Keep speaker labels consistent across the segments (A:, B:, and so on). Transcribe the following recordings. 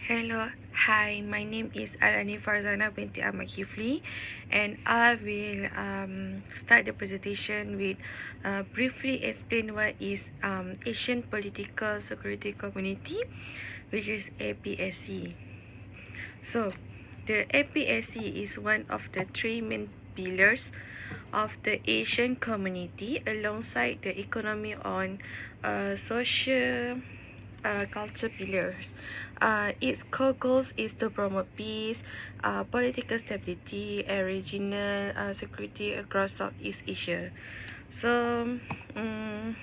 A: Hello, hi, my name is Alani Farzana binti Ahmad Kifli, and I will start the presentation with briefly explain what is Asian Political Security Community, which is APSC. So, the APSC is one of the three main pillars of the Asian community alongside the economy on social culture pillars. Its core goals is to promote peace, political stability, and regional security across Southeast Asia. So, um,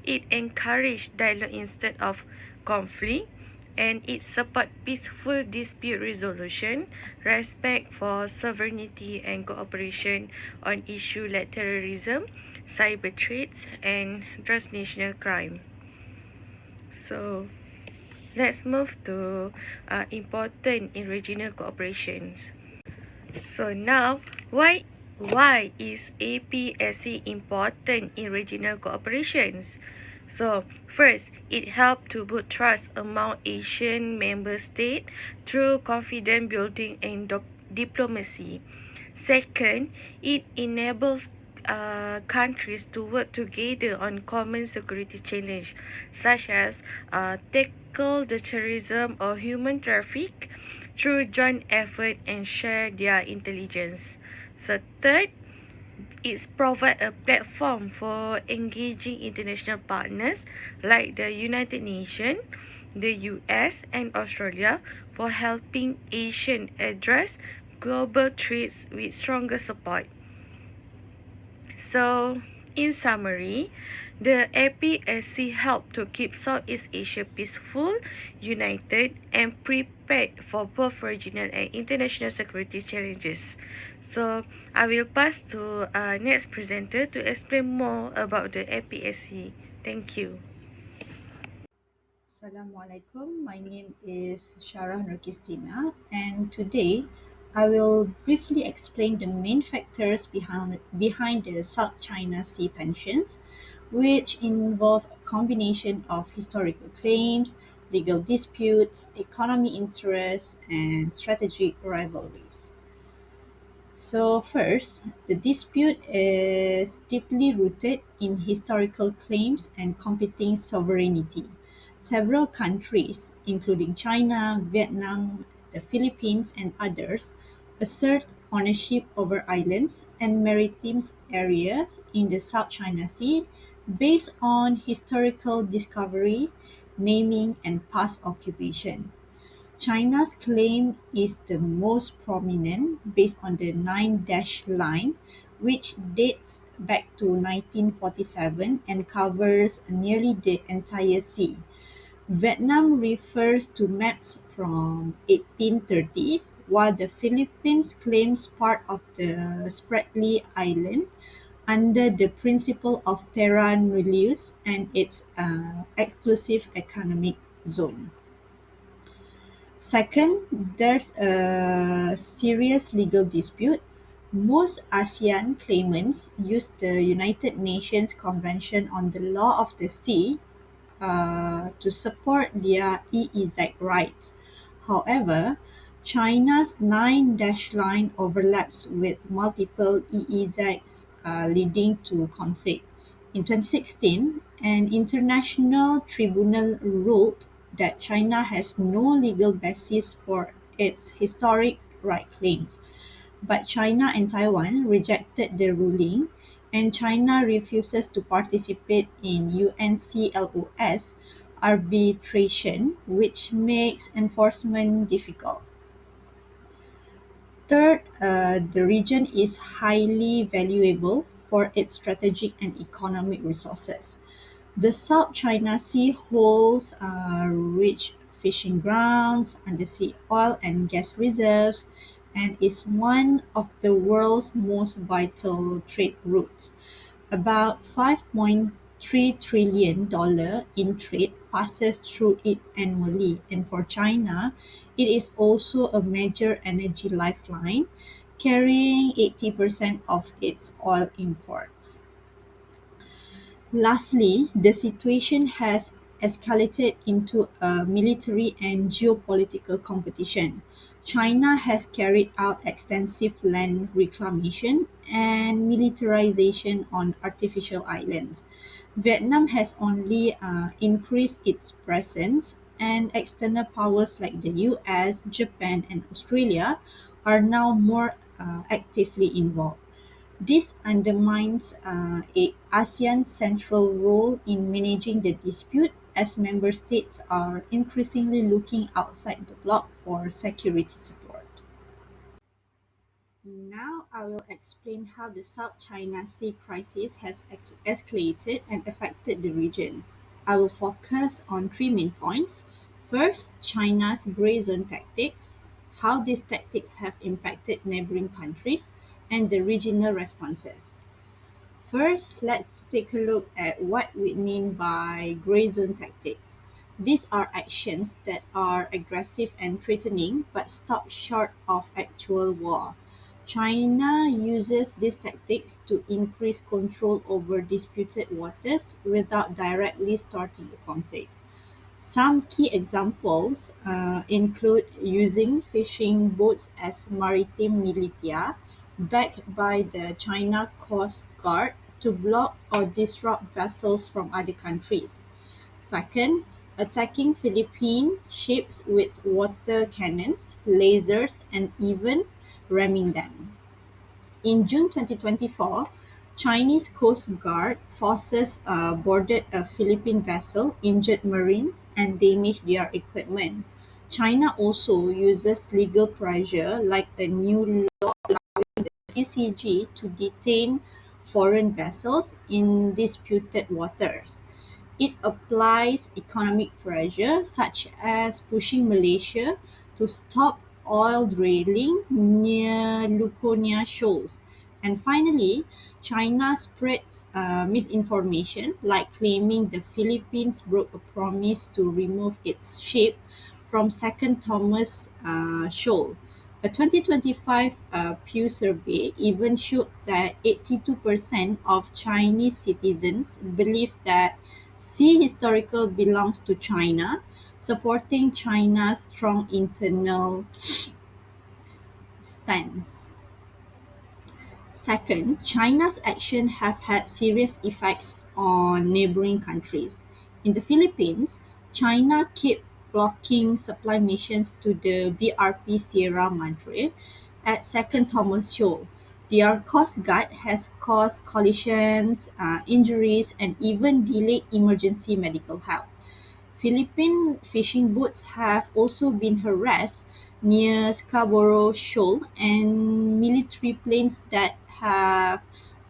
A: it encourages dialogue instead of conflict, and it supports peaceful dispute resolution, respect for sovereignty, and cooperation on issues like terrorism, cyber threats, and transnational crime. So, let's move to important in regional cooperations. So now, why is APSC important in regional cooperations? So first, it helps to build trust among Asian member states through confidence building and diplomacy. Second, it enables countries to work together on common security challenges such as tackle the terrorism or human traffic through joint effort and share their intelligence. So third, it provides a platform for engaging international partners like the United Nations, the US, and Australia for helping Asians address global threats with stronger support. So, in summary, the APSC helped to keep Southeast Asia peaceful, united, and prepared for both regional and international security challenges. So, I will pass to next presenter to explain more about the APSC. Thank you.
B: Assalamualaikum. My name is Sharah Nurkistina, and today I will briefly explain the main factors behind the South China Sea tensions, which involve a combination of historical claims, legal disputes, economic interests, and strategic rivalries. So, first, the dispute is deeply rooted in historical claims and competing sovereignty. Several countries, including China, Vietnam, the Philippines, and others, assert ownership over islands and maritime areas in the South China Sea based on historical discovery, naming, and past occupation. China's claim is the most prominent based on the Nine Dash Line, which dates back to 1947 and covers nearly the entire sea. Vietnam refers to maps from 1830, while the Philippines claims part of the Spratly Island under the principle of terra nullius and its exclusive economic zone. Second, there's a serious legal dispute. Most ASEAN claimants use the United Nations Convention on the Law of the Sea to support their EEZ rights. However, China's nine dash line overlaps with multiple EEZs, leading to conflict. In 2016, an international tribunal ruled that China has no legal basis for its historic right claims, but China and Taiwan rejected the ruling, and China refuses to participate in UNCLOS arbitration, which makes enforcement difficult. Third, the region is highly valuable for its strategic and economic resources. The South China Sea holds rich fishing grounds, undersea oil and gas reserves, and is one of the world's most vital trade routes. About $5.3 trillion in trade passes through it annually, and for China, it is also a major energy lifeline, carrying 80% of its oil imports. Lastly, the situation has escalated into a military and geopolitical competition. China has carried out extensive land reclamation and militarization on artificial islands. Vietnam has only increased its presence, and external powers like the US, Japan, and Australia are now more actively involved. This undermines ASEAN's central role in managing the dispute, as member states are increasingly looking outside the bloc for security support. Now I will explain how the South China Sea crisis has escalated and affected the region. I will focus on three main points. First, China's gray zone tactics, how these tactics have impacted neighboring countries, and the regional responses. First, let's take a look at what we mean by gray zone tactics. These are actions that are aggressive and threatening but stop short of actual war. China uses these tactics to increase control over disputed waters without directly starting a conflict. Some key examples include using fishing boats as maritime militia backed by the China Coast Guard to block or disrupt vessels from other countries. Second, attacking Philippine ships with water cannons, lasers, and even ramming them. In June 2024, Chinese Coast Guard forces boarded a Philippine vessel, injured Marines, and damaged their equipment. China also uses legal pressure like a new law CCG to detain foreign vessels in disputed waters. It applies economic pressure, such as pushing Malaysia to stop oil drilling near Luconia shoals. And finally, China spreads misinformation, like claiming the Philippines broke a promise to remove its ship from Second Thomas Shoal. A 2025 Pew survey even showed that 82% of Chinese citizens believe that sea historical belongs to China, supporting China's strong internal stance. Second, China's actions have had serious effects on neighboring countries. In the Philippines, China kept blocking supply missions to the BRP Sierra Madre at Second Thomas Shoal. Their coast guard has caused collisions, injuries, and even delayed emergency medical help. Philippine fishing boats have also been harassed near Scarborough Shoal, and military planes that have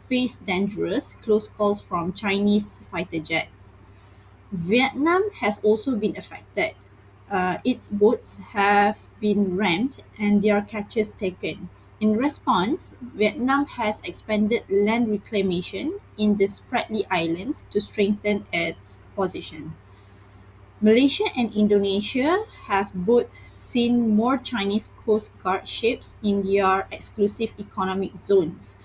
B: faced dangerous close calls from Chinese fighter jets. Vietnam has also been affected. Its boats have been rammed and their catches taken. In response, Vietnam has expanded land reclamation in the Spratly Islands to strengthen its position. Malaysia and Indonesia have both seen more Chinese Coast Guard ships in their exclusive economic zones.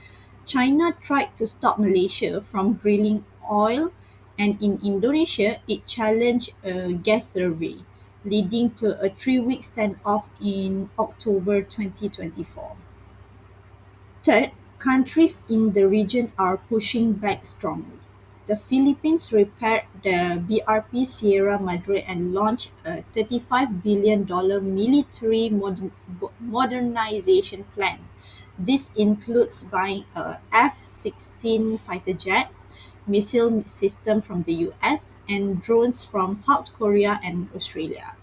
B: China tried to stop Malaysia from drilling oil, and in Indonesia, it challenged a gas survey, leading to a 3-week standoff in October 2024. Third, countries in the region are pushing back strongly. The Philippines repaired the BRP Sierra Madre and launched a $35 billion military modernization plan. This includes buying a F-16 fighter jets, missile system from the US, and drones from South Korea and Australia.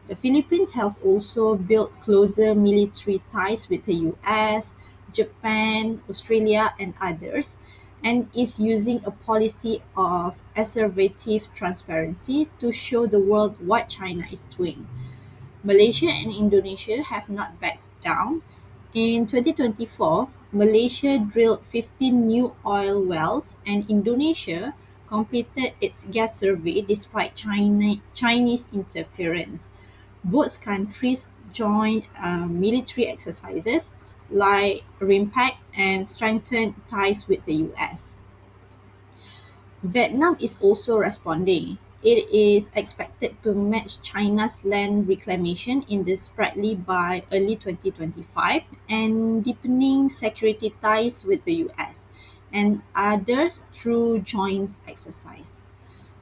B: The Philippines has also built closer military ties with the US, Japan, Australia, and others, and is using a policy of assertive transparency to show the world what China is doing. Malaysia and Indonesia have not backed down. In 2024, Malaysia drilled 15 new oil wells, and Indonesia completed its gas survey despite Chinese interference. Both countries joined military exercises like RIMPAC and strengthened ties with the US. Vietnam is also responding. It is expected to match China's land reclamation in the Spratly by early 2025 and deepening security ties with the US and others through joint exercise.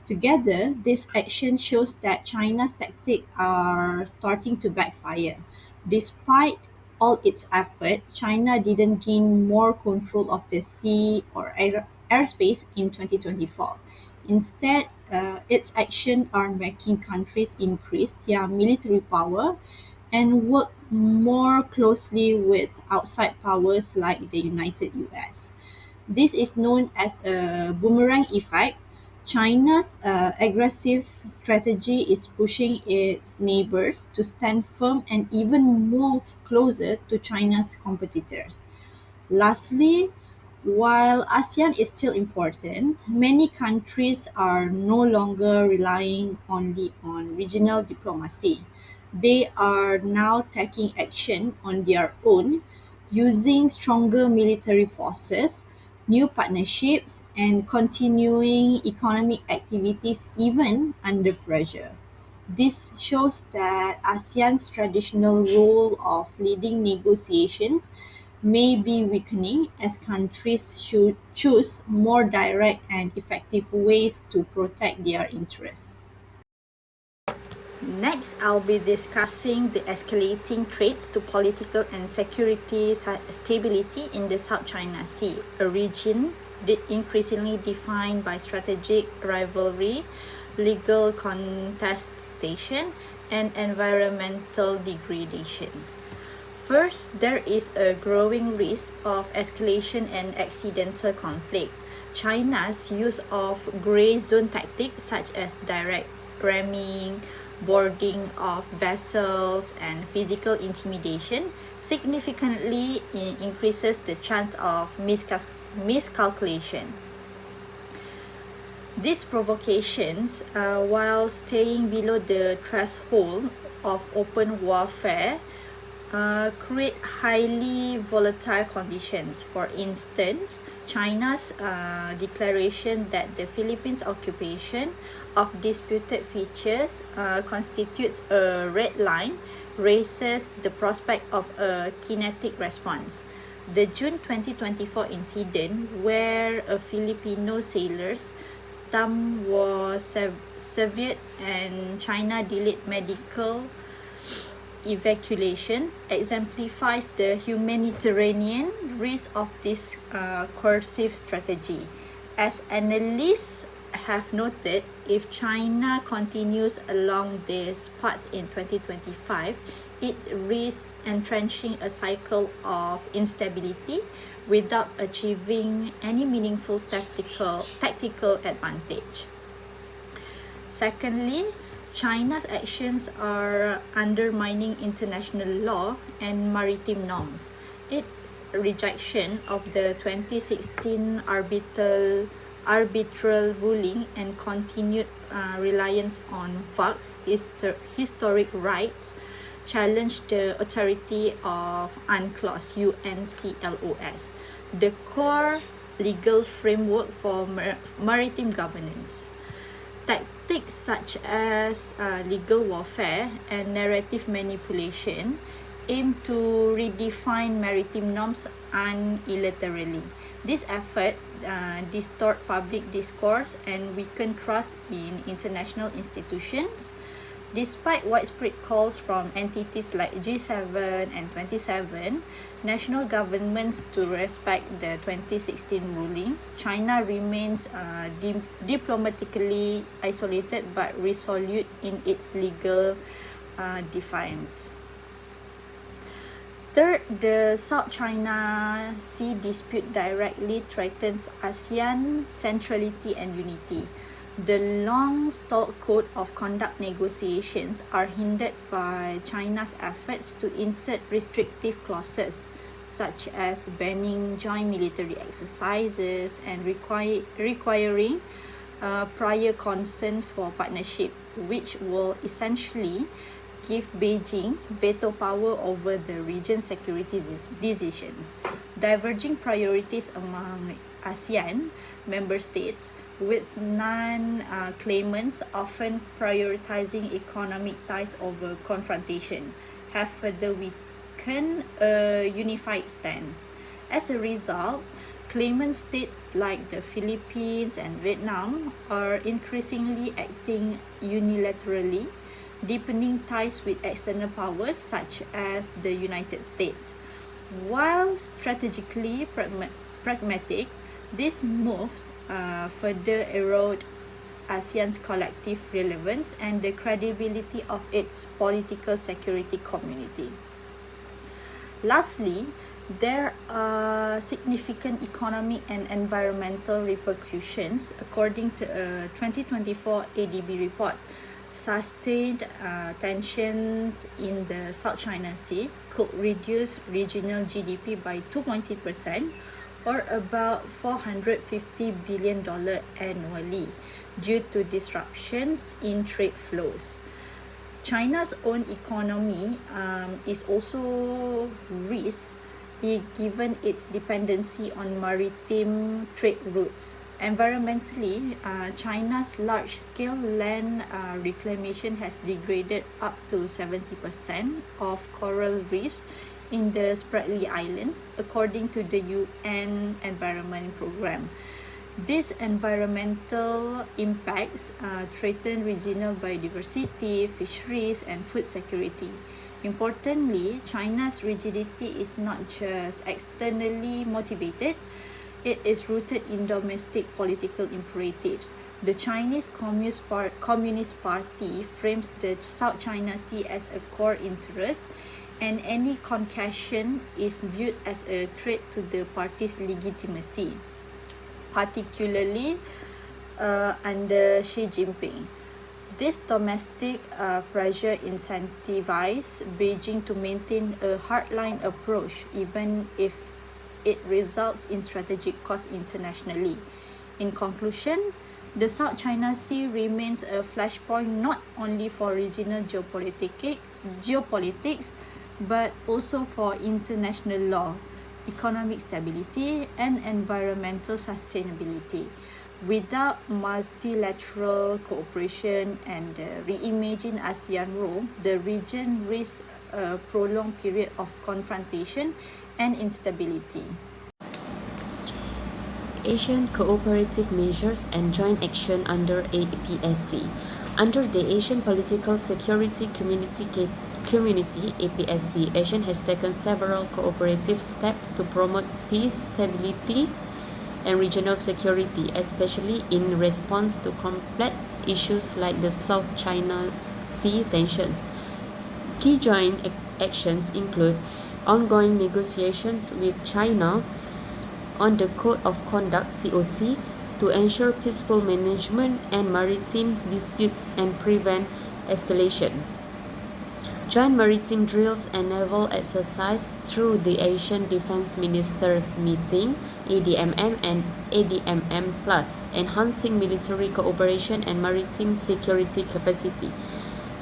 B: Together, this action shows that China's tactics are starting to backfire. Despite all its effort, China didn't gain more control of the sea or airspace in 2024. Instead, its actions are making countries increase their military power and work more closely with outside powers like the United US. This is known as a boomerang effect. China's aggressive strategy is pushing its neighbors to stand firm and even move closer to China's competitors. Lastly, while ASEAN is still important, many countries are no longer relying only on regional diplomacy. They are now taking action on their own, using stronger military forces, new partnerships, and continuing economic activities even under pressure. This shows that ASEAN's traditional role of leading negotiations may be weakening as countries should choose more direct and effective ways to protect their interests. Next, I'll be discussing the escalating threats to political and security stability in the South China Sea, a region increasingly defined by strategic rivalry, legal contestation, and environmental degradation. First, there is a growing risk of escalation and accidental conflict. China's use of grey zone tactics such as direct ramming, boarding of vessels, and physical intimidation significantly increases the chance of miscalculation. These provocations, while staying below the threshold of open warfare, create highly volatile conditions. For instance, China's declaration that the Philippines' occupation of disputed features constitutes a red line raises the prospect of a kinetic response. The June 2024 incident, where a Filipino sailor's thumb was severed and China delayed medical evacuation, exemplifies the humanitarian risk of this coercive strategy. As analysts have noted, if China continues along this path in 2025, it risks entrenching a cycle of instability without achieving any meaningful tactical advantage. Secondly, China's actions are undermining international law and maritime norms. Its rejection of the 2016 arbitral ruling and continued reliance on historic rights challenge the authority of UNCLOS, UNCLOS, the core legal framework for maritime governance. Tactics such as legal warfare and narrative manipulation aim to redefine maritime norms unilaterally. These efforts distort public discourse and weaken trust in international institutions. Despite widespread calls from entities like G7 and 27 national governments to respect the 2016 ruling, China remains diplomatically isolated but resolute in its legal defiance. Third, the South China Sea dispute directly threatens ASEAN centrality and unity. The long-stalled code of conduct negotiations are hindered by China's efforts to insert restrictive clauses, such as banning joint military exercises and requiring prior consent for partnership, which will essentially give Beijing veto power over the region's security decisions. Diverging priorities among ASEAN member states with non-claimants often prioritizing economic ties over confrontation, have further weakened a unified stance. As a result, claimant states like the Philippines and Vietnam are increasingly acting unilaterally, deepening ties with external powers such as the United States. While strategically pragmatic, these moves further erode ASEAN's collective relevance and the credibility of its political security community. Lastly, there are significant economic and environmental repercussions according to a 2024 ADB report. Sustained tensions in the South China Sea could reduce regional GDP by 2.8% or about $450 billion annually due to disruptions in trade flows. China's own economy is also risked given its dependency on maritime trade routes. Environmentally, China's large-scale land reclamation has degraded up to 70% of coral reefs in the Spratly Islands, according to the UN Environment Programme. These environmental impacts threaten regional biodiversity, fisheries, and food security. Importantly, China's rigidity is not just externally motivated, it is rooted in domestic political imperatives. The Chinese Communist Party frames the South China Sea as a core interest, and any concession is viewed as a threat to the party's legitimacy, particularly under Xi Jinping. This domestic pressure incentivizes Beijing to maintain a hardline approach, even if it results in strategic costs internationally. In conclusion, the South China Sea remains a flashpoint not only for regional geopolitics, but also for international law, economic stability, and environmental sustainability. Without multilateral cooperation and the reimagined ASEAN role, the region risks a prolonged period of confrontation and instability.
C: Asian cooperative measures and joint action under APSC. Under the Asian Political Security Community APSC, ASEAN has taken several cooperative steps to promote peace, stability, and regional security, especially in response to complex issues like the South China Sea tensions. Key joint actions include ongoing negotiations with China on the Code of Conduct (COC) to ensure peaceful management and maritime disputes and prevent escalation. Joint maritime drills and naval exercise through the Asian Defense Ministers Meeting (ADMM) and ADMM Plus, enhancing military cooperation and maritime security capacity.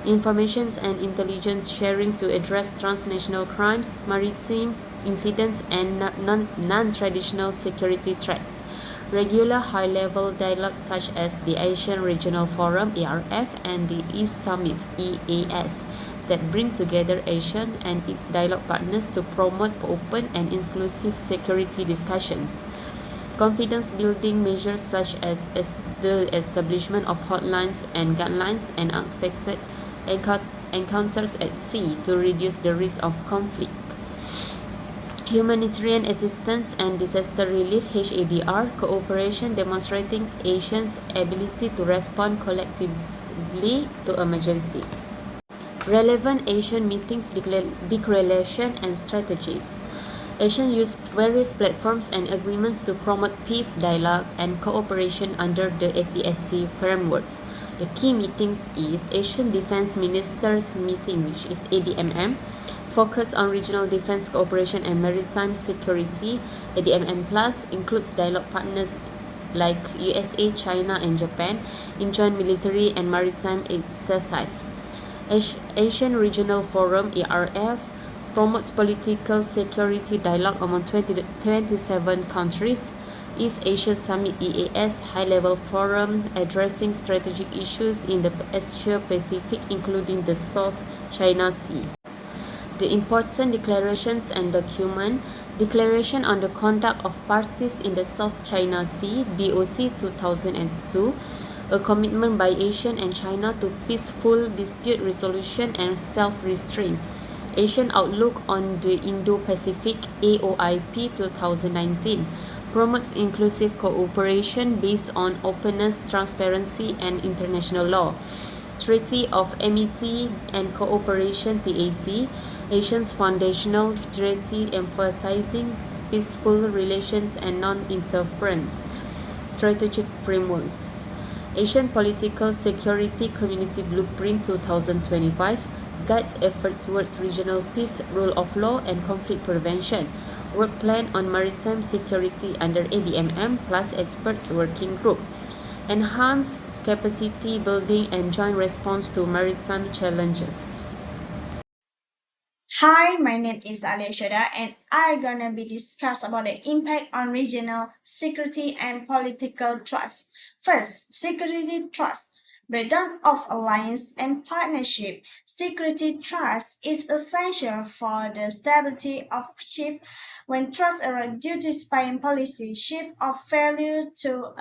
C: Information and intelligence sharing to address transnational crimes, maritime incidents, and non-traditional security threats. Regular high-level dialogues such as the Asian Regional Forum (ARF) and the East Summit (EAS) that bring together ASEAN and its dialogue partners to promote open and inclusive security discussions. Confidence-building measures such as the establishment of hotlines and guidelines and unexpected encounters at sea to reduce the risk of conflict. Humanitarian assistance and disaster relief (HADR) cooperation demonstrating ASEAN's ability to respond collectively to emergencies. Relevant Asian meetings, declaration, and strategies. ASEAN used various platforms and agreements to promote peace, dialogue, and cooperation under the APSC frameworks. The key meetings is Asian Defense Ministers Meeting, which is ADMM, focus on regional defense cooperation and maritime security. ADMM Plus includes dialogue partners like USA, China, and Japan in joint military and maritime exercise. Asian Regional Forum (ARF) promotes political security dialogue among 27 countries. East Asia Summit EAS high-level forum addressing strategic issues in the Asia Pacific including the South China Sea. The important declarations and document Declaration on the Conduct of Parties in the South China Sea DOC 2002, a commitment by ASEAN and China to peaceful dispute resolution and self-restraint. Asian Outlook on the Indo-Pacific AOIP 2019 promotes inclusive cooperation based on openness, transparency, and international law. Treaty of Amity and Cooperation TAC, Asia's foundational treaty emphasizing peaceful relations and non-interference. Strategic frameworks. Asian Political Security Community Blueprint 2025 guides effort towards regional peace, rule of law, and conflict prevention. Work plan on maritime security under ADMM plus experts working group. Enhance capacity building and joint response to maritime challenges.
D: Hi, my name is Aleshada and I'm gonna be discuss about the impact on regional security and political trust. First, security trust. Breakdown of alliance and partnership. Security trust is essential for the stability of shift when trust around due to spying policy shift or failure to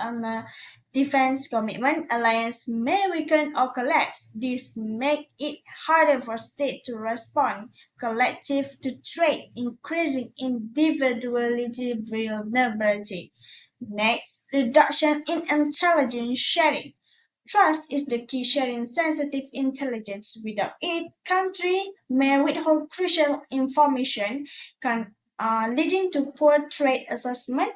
D: defense commitment, alliance may weaken or collapse. This make it harder for state to respond collective to trade, increasing individuality vulnerability. Next, reduction in intelligence sharing. Trust is the key sharing sensitive intelligence. Without it, country may withhold crucial information, leading to poor trade assessment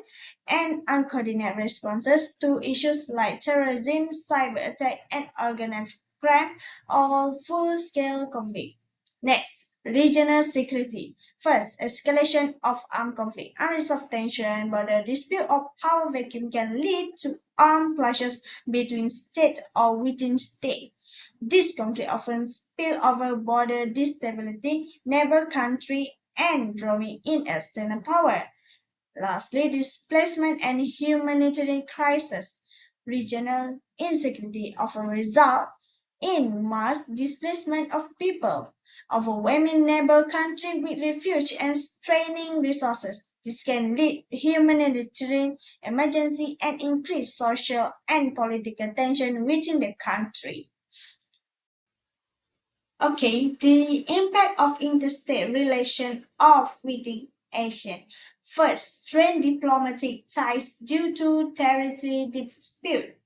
D: and uncoordinated responses to issues like terrorism, cyber attack, and organized crime or full-scale conflict. Next, regional security. First, escalation of armed conflict. Unresolved tension, border dispute, or power vacuum can lead to armed clashes between state or within state. This conflict often spill over border destability, neighbor country, and drawing in external power. Lastly, displacement and humanitarian crisis. Regional insecurity often result in mass displacement of people, overwhelming neighbor country with refuge and straining resources. This can lead humanitarian emergency and increase social and political tension within the country. Okay, the impact of interstate relation of within Asia. First, strained diplomatic ties due to territory dispute.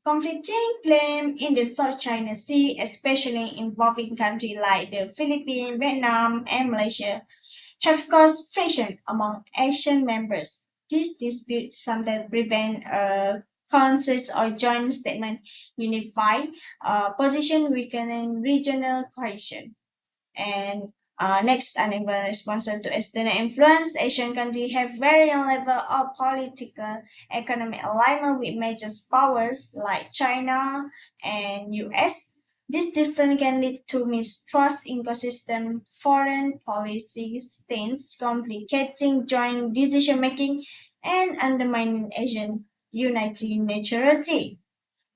D: Conflicting claims in the South China Sea, especially involving countries like the Philippines, Vietnam, and Malaysia, have caused friction among Asian members. This dispute sometimes prevent a consensus or joint statement unify position weakening regional cohesion. And next, uneven response to external influence. Asian countries have varying level of political, economic alignment with major powers like China and US. This difference can lead to mistrust, inconsistent foreign policy stance, complicating joint decision making, and undermining Asian unity neutrality.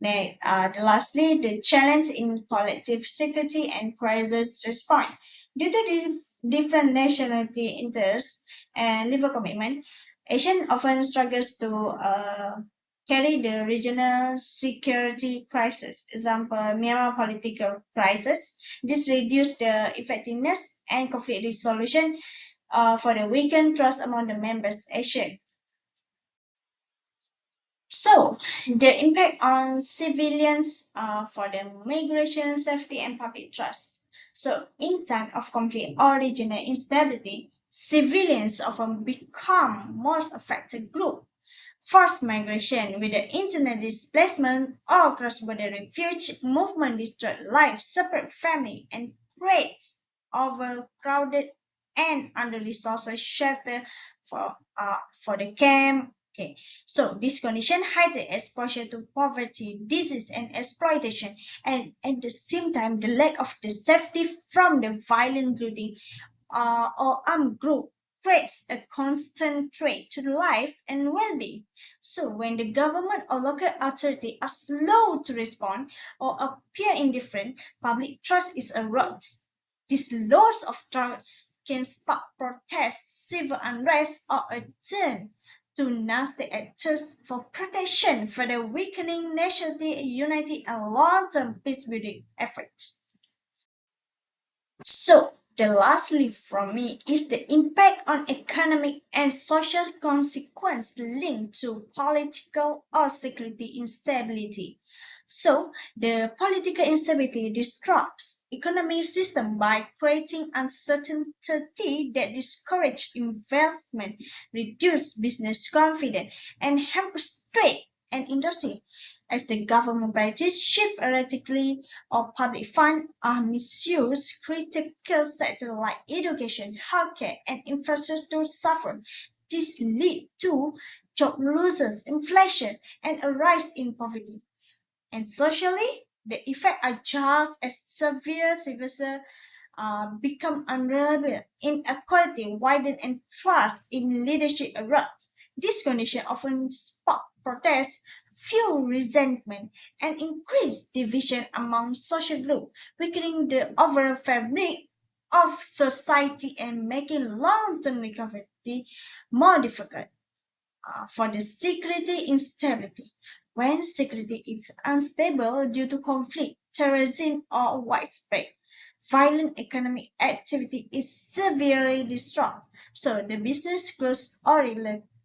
D: Lastly, the challenge in collective security and crisis response. Due to different nationality interests and legal commitment, Asian often struggles to carry the regional security crisis. Example, Myanmar political crisis. This reduced the effectiveness and conflict resolution for the weakened trust among the members Asian. So, the impact on civilians for the migration, safety, and public trust. So, in time of conflict or regional instability, civilians often become most affected group. Forced migration with the internal displacement or cross-border refuge movement destroy lives, separate family, and creates overcrowded and under-resourced shelter for the camp. Okay, so this condition heightened exposure to poverty, disease, and exploitation, and at the same time, the lack of the safety from the violent looting or armed group creates a constant threat to life and well-being. So when the government or local authority are slow to respond or appear indifferent, public trust is eroded. This loss of trust can spark protests, civil unrest, or a turn to non-state actors for protection for the weakening nationality, unity, and long-term peace-building efforts. So, the lastly from me is the impact on economic and social consequence linked to political or security instability. So, the political instability disrupts economic system by creating uncertainty that discourages investment, reduce business confidence, and hampers trade and industry. As the government priorities shift erratically or public funds are misused, critical sectors like education, healthcare, and infrastructure suffer. This leads to job losses, inflation, and a rise in poverty. And socially, the effects are just as severe become unreliable, inequality widen, and trust in leadership erode. This condition often spark protests, fuel resentment, and increase division among social groups, weakening the overall fabric of society and making long-term recovery more difficult for the security instability. When security is unstable due to conflict, terrorism, or widespread violent economic activity is severely disrupted. So the business close or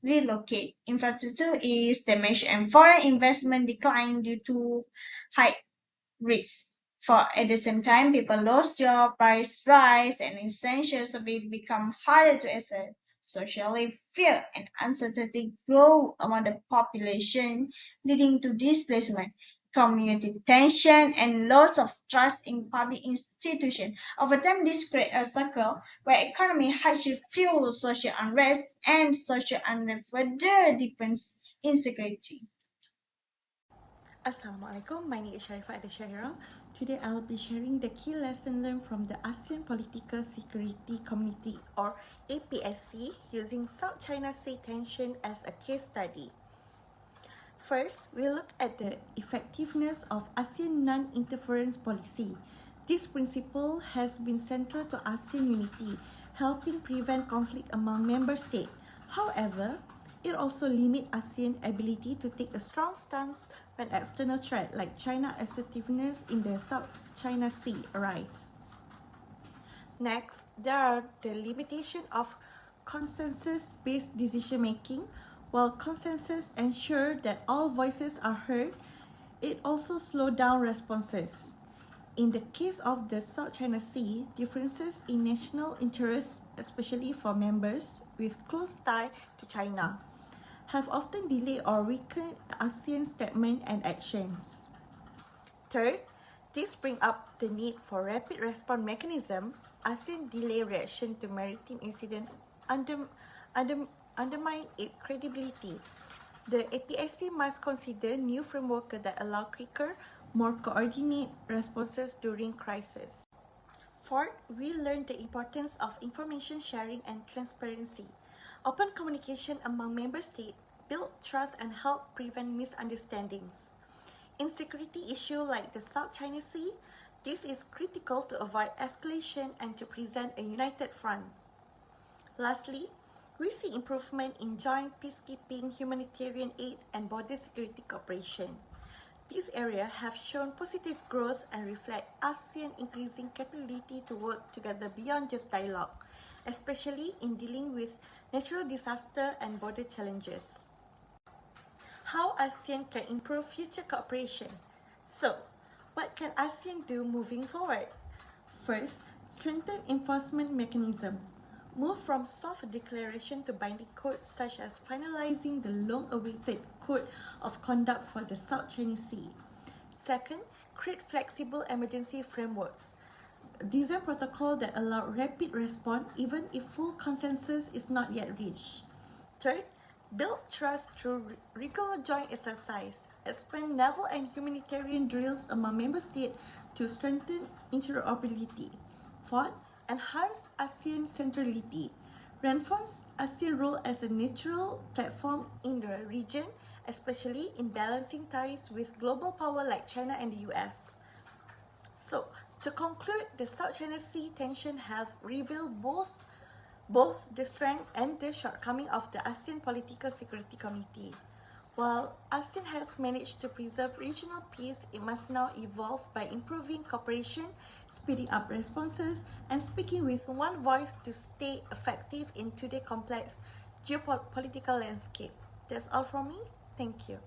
D: relocate. Infrastructure is damaged and foreign investment decline due to high risk. For at the same time, people lose job, price rise, and essential services become harder to access. Socially, fear and uncertainty grow among the population, leading to displacement, community tension, and loss of trust in public institutions. Over time, this creates a circle where economic hardship fuels social unrest, and social unrest further deepens insecurity.
E: Assalamualaikum, my name is Sharifah Adeshahira. Today I'll be sharing the key lesson learned from the ASEAN Political Security Community or APSC using South China Sea tension as a case study. First, we'll look at the effectiveness of ASEAN non-interference policy. This principle has been central to ASEAN unity, helping prevent conflict among member states. However, it also limits ASEAN ability to take a strong stance when external threats like China assertiveness in the South China Sea arise. Next, there are the limitation of consensus-based decision-making. While consensus ensure that all voices are heard, it also slows down responses. In the case of the South China Sea, differences in national interests, especially for members with close tie to China, have often delayed or weakened ASEAN statement and actions. Third, this brings up the need for rapid response mechanism. ASEAN delay reaction to maritime incident undermine its credibility. The APSC must consider new framework that allow quicker, more coordinated responses during crisis. Fourth, we learned the importance of information sharing and transparency. Open communication among member states build trust and help prevent misunderstandings. In security issues like the South China Sea, this is critical to avoid escalation and to present a united front. Lastly, we see improvement in joint peacekeeping, humanitarian aid, and border security cooperation. These areas have shown positive growth and reflect ASEAN increasing capability to work together beyond just dialogue, especially in dealing with natural disaster and border challenges. How ASEAN can improve future cooperation? So, what can ASEAN do moving forward? First, strengthen enforcement mechanism. Move from soft declaration to binding codes such as finalizing the long-awaited Code of Conduct for the South China Sea. Second, create flexible emergency frameworks. These are protocols that allow rapid response even if full consensus is not yet reached. Third, build trust through regular joint exercise. Expand naval and humanitarian drills among member states to strengthen interoperability. Fourth, enhance ASEAN centrality. reinforce ASEAN role as a neutral platform in the region, especially in balancing ties with global power like China and the US. So, to conclude, the South China Sea tension have revealed both the strength and the shortcoming of the ASEAN Political Security Committee. While ASEAN has managed to preserve regional peace, it must now evolve by improving cooperation, speeding up responses, and speaking with one voice to stay effective in today's complex geopolitical landscape. That's all from me. Thank you.